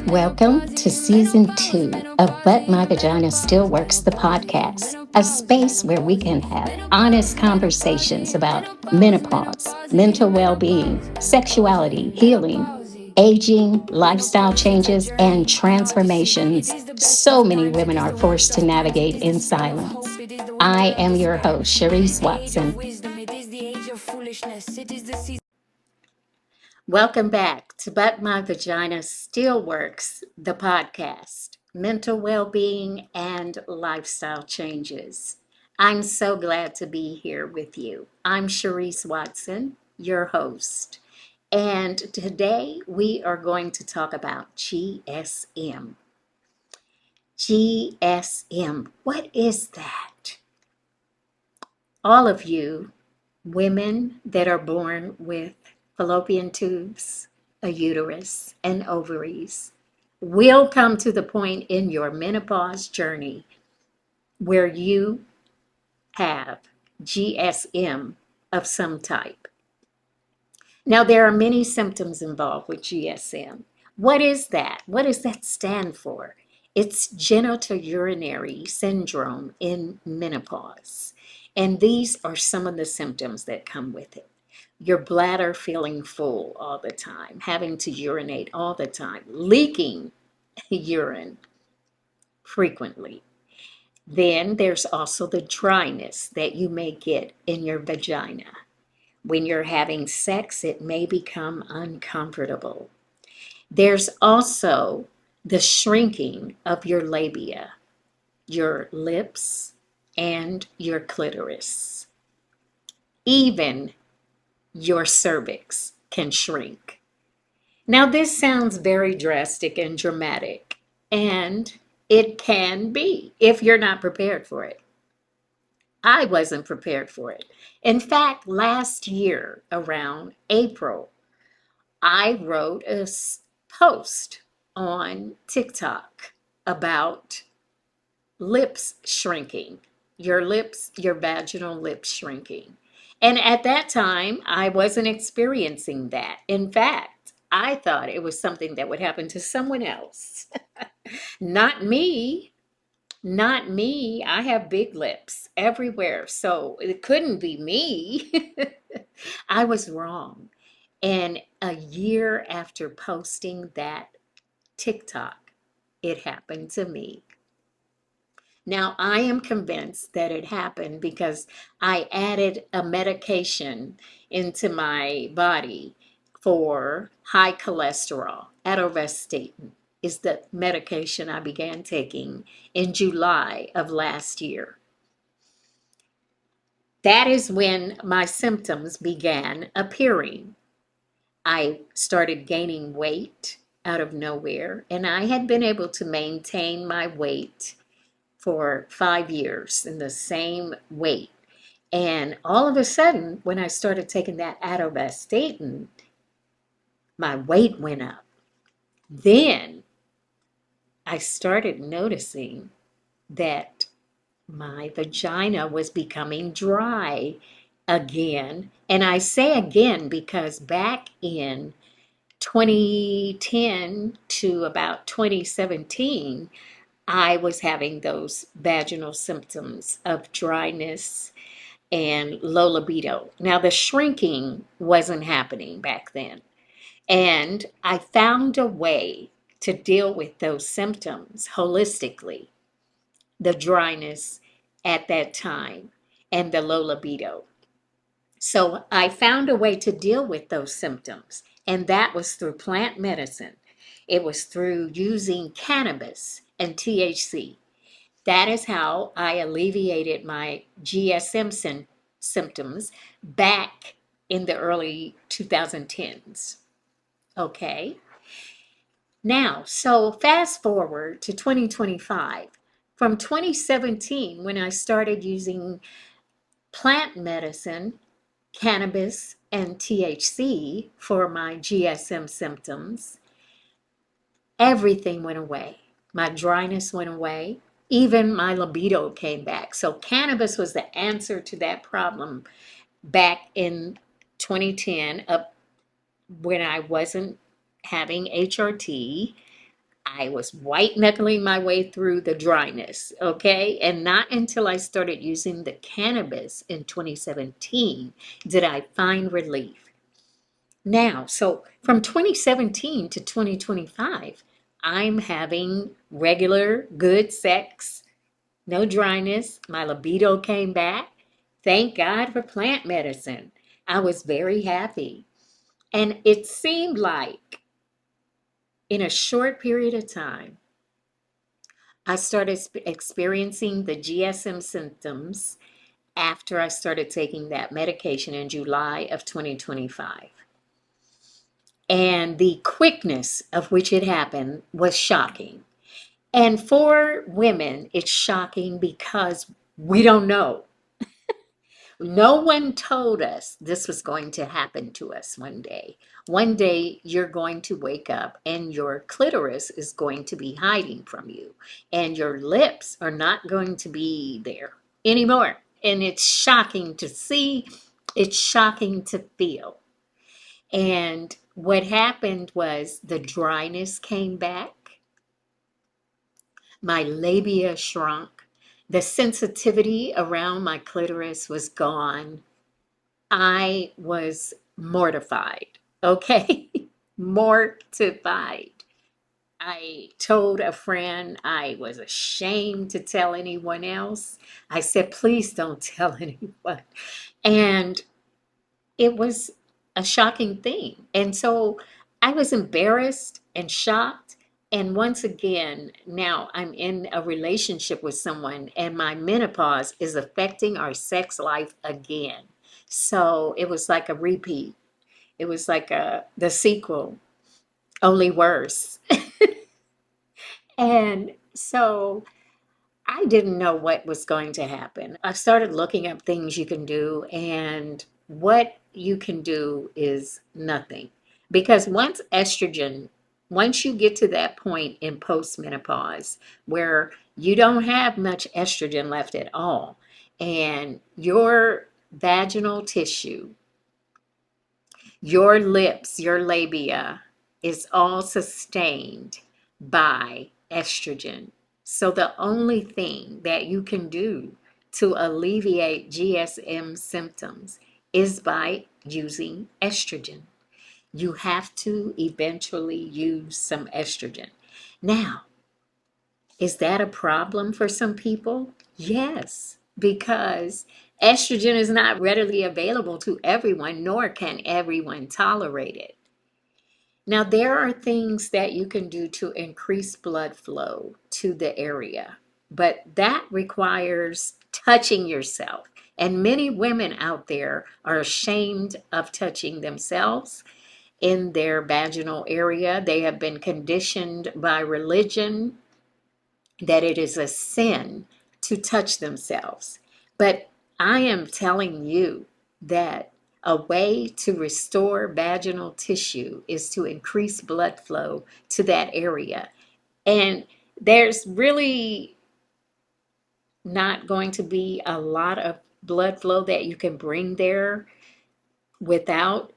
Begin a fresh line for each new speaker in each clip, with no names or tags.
Welcome to Season 2 of But My Vagina Still Works, the podcast, a space where we can have honest conversations about menopause, mental well being, sexuality, healing, aging, lifestyle changes, and transformations so many women are forced to navigate in silence. I am your host, Sheryce Watson. Welcome back to But My Vagina Still Works, the podcast, mental well-being and lifestyle changes. I'm so glad to be here with you. I'm Sheryce Watson, your host. And today we are going to talk about GSM. GSM, what is that? All of you women that are born with fallopian tubes, a uterus, and ovaries will come to the point in your menopause journey where you have GSM of some type. Now, there are many symptoms involved with GSM. What is that? What does that stand for? It's Genitourinary Syndrome in Menopause. And these are some of the symptoms that come with it. Your bladder feeling full all the time, having to urinate all the time, leaking urine frequently. Then there's also the dryness that you may get in your vagina. When you're having sex, it may become uncomfortable. There's also the shrinking of your labia, your lips, and your clitoris. Even your cervix can shrink. Now, this sounds very drastic and dramatic, and it can be if you're not prepared for it. I wasn't prepared for it. In fact, last year around April, I wrote a post on TikTok about lips shrinking, your lips, your vaginal lips shrinking. And at that time, I wasn't experiencing that. In fact, I thought it was something that would happen to someone else. Not me. Not me. I have big lips everywhere. So it couldn't be me. I was wrong. And a year after posting that TikTok, it happened to me. Now, I am convinced that it happened because I added a medication into my body for high cholesterol. Atorvastatin is the medication I began taking in July of last year. That is when my symptoms began appearing. I started gaining weight out of nowhere, and I had been able to maintain my weight for 5 years in the same weight. And all of a sudden, when I started taking that atorvastatin, my weight went up. Then I started noticing that my vagina was becoming dry again. And I say again because back in 2010 to about 2017, I was having those vaginal symptoms of dryness and low libido. Now, the shrinking wasn't happening back then. And I found a way to deal with those symptoms holistically, the dryness at that time and the low libido. So I found a way to deal with those symptoms, and that was through plant medicine. It was through using cannabis and THC. That is how I alleviated my GSM symptoms back in the early 2010s. Okay. Now, so fast forward to 2025. From 2017, when I started using plant medicine, cannabis, and THC for my GSM symptoms, everything went away. My dryness went away. Even my libido came back. So cannabis was the answer to that problem back in 2010, up when I wasn't having HRT. I was white knuckling my way through the dryness, okay? And not until I started using the cannabis in 2017 did I find relief. Now, so from 2017 to 2025, I'm having regular good sex, no dryness. My libido came back. Thank God for plant medicine. I was very happy. And it seemed like in a short period of time, I started experiencing the GSM symptoms after I started taking that medication in July of 2025. And the quickness of which it happened was shocking. And for women, it's shocking because we don't know. No one told us this was going to happen to us one day. One day you're going to wake up and your clitoris is going to be hiding from you, and your lips are not going to be there anymore. And it's shocking to see, it's shocking to feel. And what happened was the dryness came back, my labia shrunk, the sensitivity around my clitoris was gone. I was mortified, okay? Mortified. I told a friend I was ashamed to tell anyone else. I said, please don't tell anyone. And it was a shocking thing. And so I was embarrassed and shocked. And once again, now I'm in a relationship with someone, and my menopause is affecting our sex life again. So it was like a repeat. It was like the sequel, only worse. And so I didn't know what was going to happen. I started looking up things you can do, and what you can do is nothing. Because once you get to that point in postmenopause where you don't have much estrogen left at all, and your vaginal tissue, your lips, your labia is all sustained by estrogen. So the only thing that you can do to alleviate GSM symptoms is by using estrogen. You have to eventually use some estrogen. Now, is that a problem for some people? Yes, because estrogen is not readily available to everyone, nor can everyone tolerate it. Now, there are things that you can do to increase blood flow to the area, but that requires touching yourself. And many women out there are ashamed of touching themselves in their vaginal area. They have been conditioned by religion that it is a sin to touch themselves. But I am telling you that a way to restore vaginal tissue is to increase blood flow to that area. And there's really not going to be a lot of blood flow that you can bring there without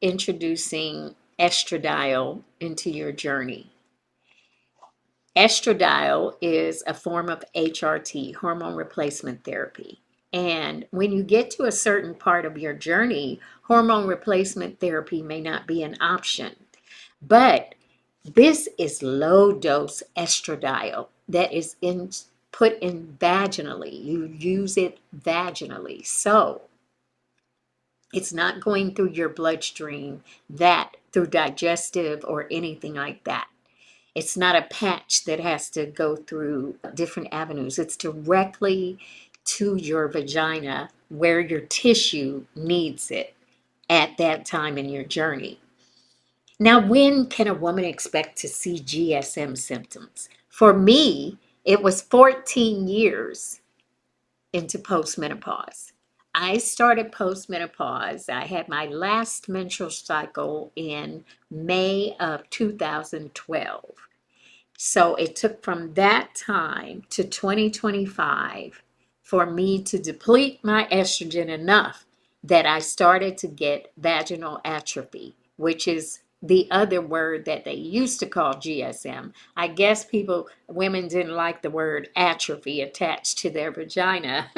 introducing estradiol into your journey. Estradiol is a form of HRT, hormone replacement therapy. And when you get to a certain part of your journey, hormone replacement therapy may not be an option. But this is low dose estradiol that is put in vaginally. You use it vaginally. So it's not going through your bloodstream, that through digestive or anything like that. It's not a patch that has to go through different avenues. It's directly to your vagina where your tissue needs it at that time in your journey. Now, when can a woman expect to see GSM symptoms? For me, it was 14 years into postmenopause. I started postmenopause. I had my last menstrual cycle in May of 2012. So it took from that time to 2025 for me to deplete my estrogen enough that I started to get vaginal atrophy, which is the other word that they used to call GSM. I guess women didn't like the word atrophy attached to their vagina,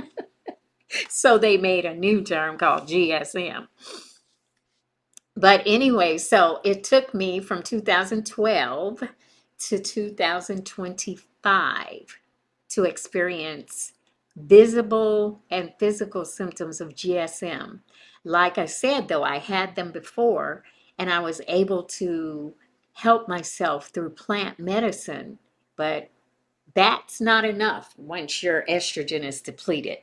so they made a new term called GSM. But anyway, so it took me from 2012 to 2025 to experience visible and physical symptoms of GSM. Like I said, though, I had them before, and I was able to help myself through plant medicine, but that's not enough once your estrogen is depleted.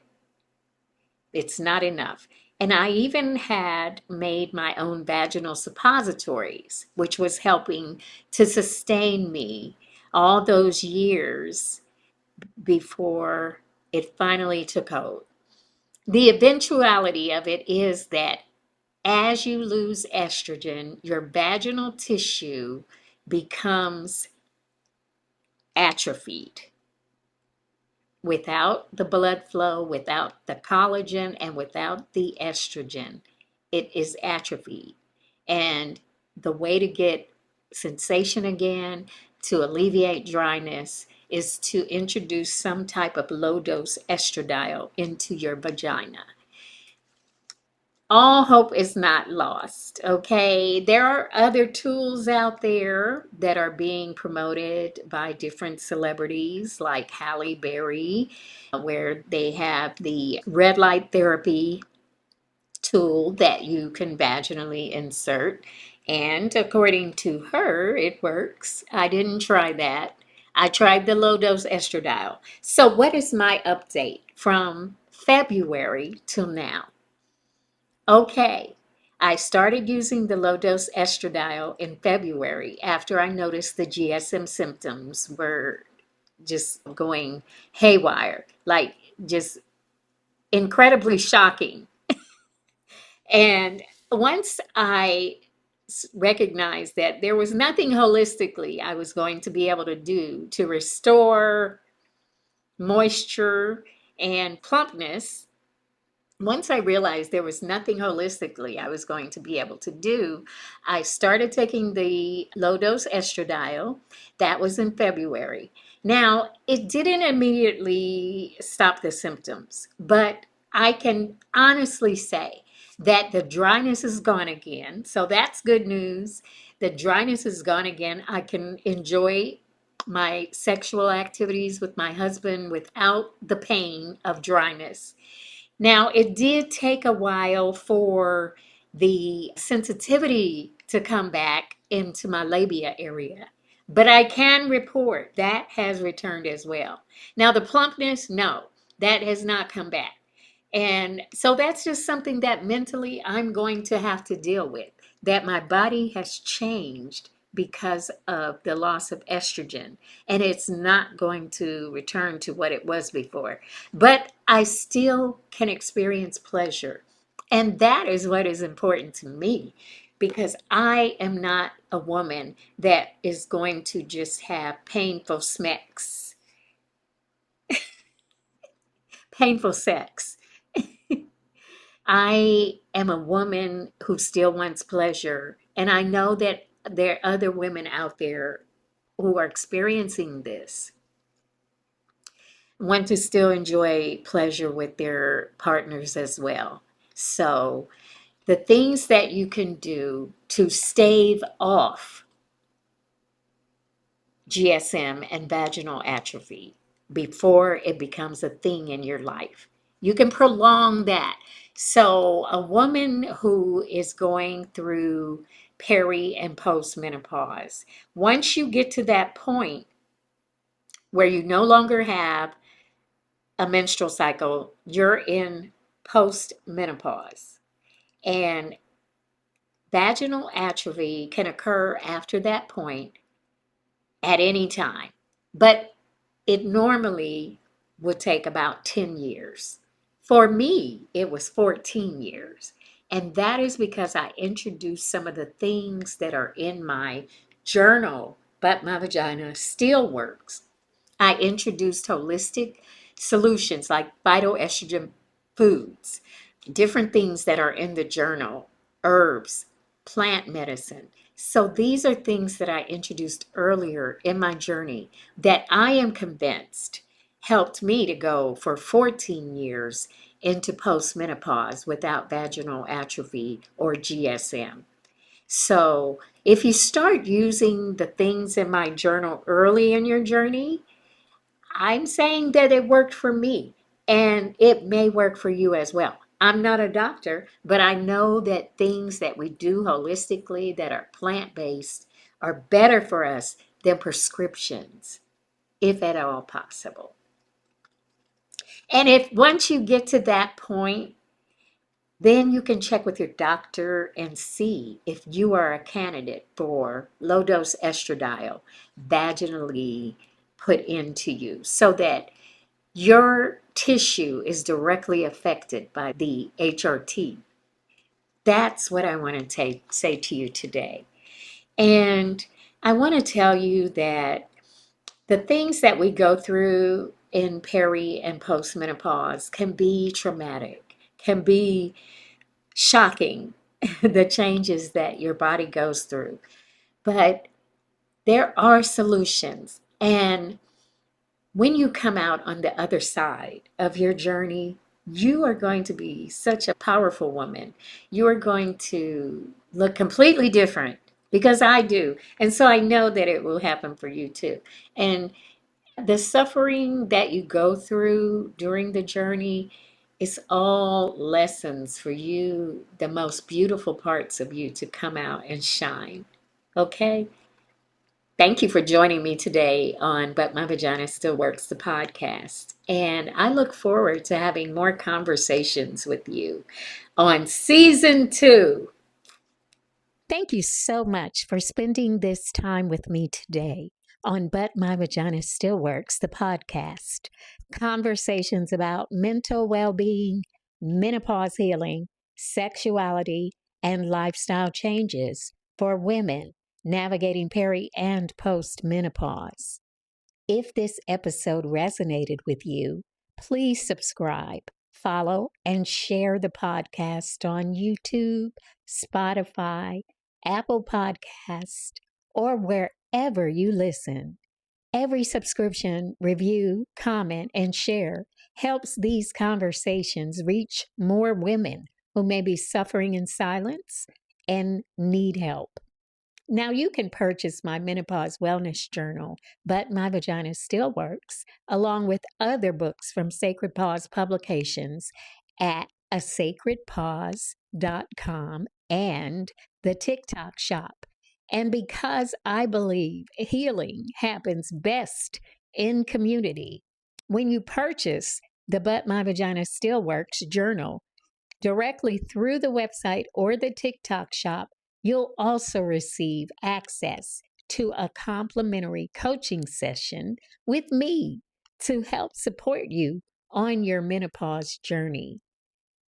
It's not enough. And I even had made my own vaginal suppositories, which was helping to sustain me all those years before it finally took hold. The eventuality of it is that as you lose estrogen, your vaginal tissue becomes atrophied. Without the blood flow, without the collagen, and without the estrogen, it is atrophied. And the way to get sensation again, to alleviate dryness, is to introduce some type of low dose estradiol into your vagina. All hope is not lost, okay? There are other tools out there that are being promoted by different celebrities like Halle Berry, where they have the red light therapy tool that you can vaginally insert. And according to her, it works. I didn't try that. I tried the low dose estradiol. So, what is my update from February till now? Okay, I started using the low dose estradiol in February after I noticed the GSM symptoms were just going haywire, like just incredibly shocking. And once I recognized that there was nothing holistically I was going to be able to do to restore moisture and plumpness, once I realized there was nothing holistically I was going to be able to do, I started taking the low dose estradiol. That was in February. Now, it didn't immediately stop the symptoms, but I can honestly say that the dryness is gone again. So that's good news. The dryness is gone again. I can enjoy my sexual activities with my husband without the pain of dryness. Now, it did take a while for the sensitivity to come back into my labia area, but I can report that has returned as well. Now, the plumpness, no, that has not come back. And so that's just something that mentally I'm going to have to deal with, that my body has changed because of the loss of estrogen, and it's not going to return to what it was before. But I still can experience pleasure. And that is what is important to me, because I am not a woman that is going to just have painful sex. I am a woman who still wants pleasure. And I know that there are other women out there who are experiencing this, want to still enjoy pleasure with their partners as well. So, the things that you can do to stave off GSM and vaginal atrophy before it becomes a thing in your life. You can prolong that. So, a woman who is going through peri and postmenopause, once you get to that point where you no longer have a menstrual cycle, you're in postmenopause. And vaginal atrophy can occur after that point at any time. But it normally would take about 10 years. For me, it was 14 years. And that is because I introduced some of the things that are in my journal, but my vagina still works. I introduced holistic solutions like phytoestrogen foods, different things that are in the journal, herbs, plant medicine. So these are things that I introduced earlier in my journey that I am convinced helped me to go for 14 years into postmenopause without vaginal atrophy or GSM. So if you start using the things in my journal early in your journey, I'm saying that it worked for me and it may work for you as well. I'm not a doctor, but I know that things that we do holistically that are plant based are better for us than prescriptions, if at all possible. And if once you get to that point, then you can check with your doctor and see if you are a candidate for low dose estradiol vaginally put into you so that your tissue is directly affected by the HRT. That's what I want to say to you today. And I want to tell you that the things that we go through in peri and postmenopause can be traumatic, can be shocking, the changes that your body goes through. But there are solutions. And when you come out on the other side of your journey, you are going to be such a powerful woman. You are going to look completely different because I do. And so I know that it will happen for you too. And the suffering that you go through during the journey is all lessons for you, the most beautiful parts of you to come out and shine. Okay? Thank you for joining me today on But My Vagina Still Works, the podcast. And I look forward to having more conversations with you on season 2. Thank you so much for spending this time with me today on But My Vagina Still Works, the podcast. Conversations about mental well being, menopause healing, sexuality, and lifestyle changes for women navigating peri and postmenopause. If this episode resonated with you, please subscribe, follow, and share the podcast on YouTube, Spotify, Apple Podcast, or wherever you listen. Every subscription, review, comment, and share helps these conversations reach more women who may be suffering in silence and need help. Now, you can purchase my menopause wellness journal, But My Vagina Still Works, along with other books from Sacred Pause Publications at asacredpause.com and the TikTok shop. And because I believe healing happens best in community, when you purchase the But My Vagina Still Works journal, directly through the website or the TikTok shop, you'll also receive access to a complimentary coaching session with me to help support you on your menopause journey.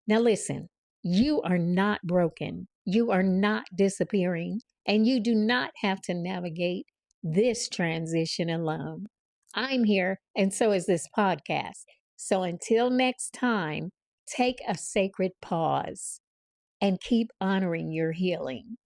Now, listen, you are not broken, you are not disappearing, and you do not have to navigate this transition alone. I'm here, and so is this podcast. So until next time, take a sacred pause and keep honoring your healing.